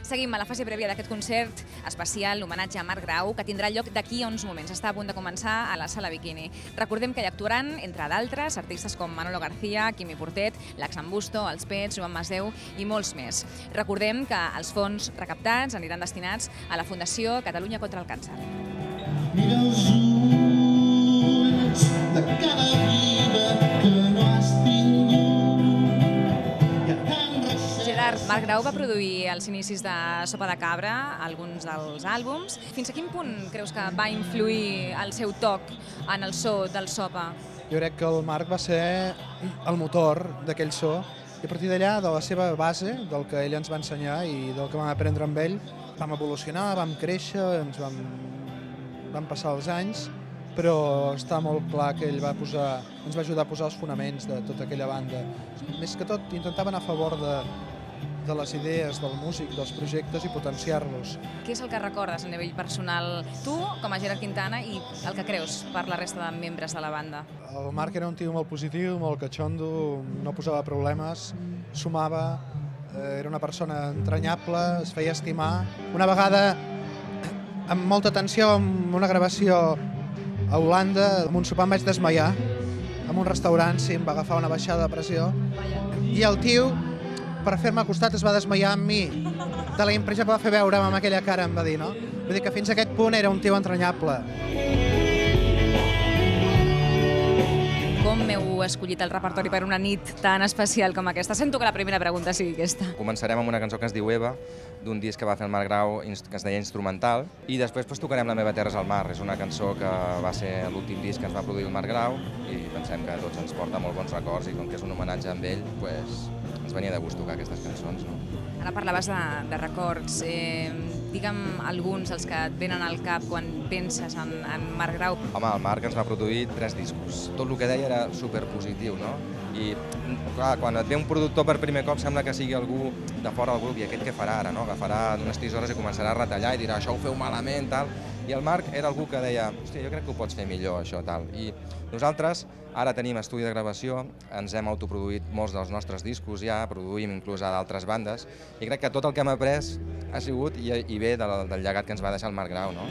Seguim a la fase prèvia d'aquest concert especial, homenatge a Marc Grau, que tindrà lloc d'aquí a uns moments. Està a punt de començar a la Sala Bikini. Recordem que hi actuaran, entre d'altres, artistes com Manolo García, Quimi Portet, l'Axambusto, els Pets, Joan Masdeu i molts més. Recordem que els fons recaptats aniran destinats a la Fundació Catalunya contra el Càncer. Mira els ulls de cada vida que no has tingut. Gerard, Marc Grau va produir als inicis de Sopa de Cabra alguns dels àlbums. Fins a quin punt creus que va influir el seu toc en el so del Sopa? Jo crec que el Marc va ser el motor d'aquell so i a partir d'allà, de la seva base, del que ell ens va ensenyar i del que vam aprendre amb ell, vam evolucionar, vam créixer, ens van passar els anys, però està molt clar que ell ens va ajudar a posar els fonaments de tota aquella banda. Més que tot, intentava anar a favor de les idees del músic, dels projectes i potenciar-los. Què és el que recordes a nivell personal, tu, com a Gerard Quintana, i el que creus per la resta de membres de la banda? El Marc era un tio molt positiu, molt catxondo, no posava problemes, sumava, era una persona entranyable, es feia estimar. Una vegada, amb molta tensió, amb una gravació a Holanda, amb un sopar em vaig desmaiar, en un restaurant, sí, em va agafar una baixada de pressió, i el tio, per fer-me al costat, es va desmaiar amb mi. De la impressió que va fer veure amb aquella cara, em va dir, no? Vull dir que fins a aquest punt era un tio entranyable. Com m'heu escollit el repertori per una nit tan especial com aquesta? Sento que la primera pregunta sigui aquesta. Començarem amb una cançó que es diu Eva, d'un disc que va fer el Marc Grau, que es deia Instrumental, i després tocarem La meva terra és el mar. És una cançó que va ser l'últim disc que ens va produir el Marc Grau i pensem que a tots ens porta molt bons records i com que és un homenatge amb ell, ens venia de gust tocar aquestes cançons. Ara parlaves de records. Digue'm alguns dels que et venen al cap quan penses en Marc Grau. Home, el Marc ens va produir 3 discos. Tot el que deia era superpositiu, no? I clar, quan et ve un productor per primer cop sembla que sigui algú de fora del grup i aquest què farà ara, no? Agafarà unes tisores i començarà a retallar i dirà això ho feu malament, tal. I el Marc era algú que deia, hòstia, jo crec que ho pots fer millor, això, tal. I nosaltres ara tenim estudi de gravació, ens hem autoproduït molts dels nostres discos ja, produïm inclús a d'altres bandes, i crec que tot el que hem après ha sigut i ve del llegat que ens va deixar el Marc Grau, no?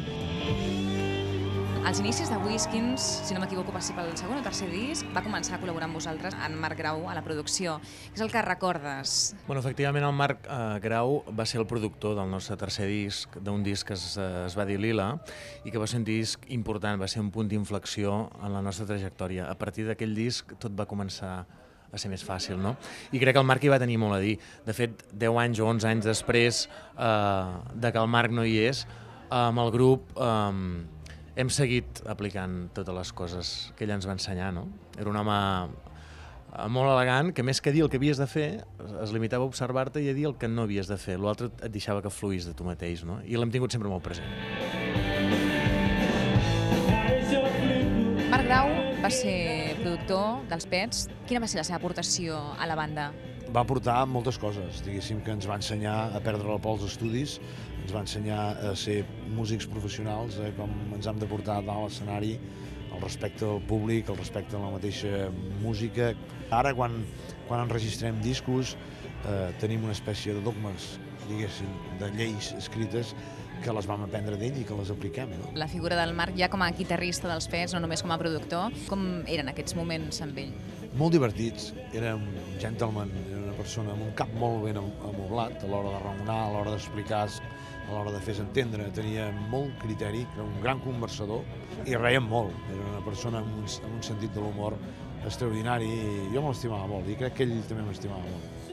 Als inicis de Whiskins, si no m'equivoco, va ser pel segon o tercer disc, va començar a col·laborar amb vosaltres, en Marc Grau, a la producció. Què és el que recordes? Bueno, efectivament, el Marc Grau va ser el productor del nostre tercer disc, d'un disc que es va dir Lila, i que va ser un disc important, va ser un punt d'inflexió en la nostra trajectòria. A partir d'aquell disc tot va començar a ser més fàcil, no? I crec que el Marc hi va tenir molt a dir. De fet, 10 anys o 11 anys després de que el Marc no hi és, amb el grup hem seguit aplicant totes les coses que ell ens va ensenyar, no? Era un home molt elegant, que més que dir el que havies de fer, es limitava a observar-te i a dir el que no havies de fer. L'altre et deixava que fluís de tu mateix, no? I l'hem tingut sempre molt present. Marc Grau va ser productor dels Pets. Quina va ser la seva aportació a la banda? Va aportar moltes coses, diguéssim que ens va ensenyar a perdre la por als estudis, ens va ensenyar a ser músics professionals, com ens hem de portar dalt a l'escenari, el respecte al públic, el respecte a la mateixa música. Ara, quan enregistrem discos, tenim una espècie de dogmes, diguéssim, de lleis escrites que les vam aprendre d'ell i que les apliquem. No? La figura del Marc ja com a guitarrista dels Pets, no només com a productor, com eren aquests moments amb ell? Molt divertits, era un gentleman, era una persona amb un cap molt ben amoblat a l'hora de raonar, a l'hora d'explicar, a l'hora de fer-se entendre, tenia molt criteri, era un gran conversador i reiem molt, era una persona amb un sentit de l'humor extraordinari i jo me l'estimava molt i crec que ell també m'estimava molt.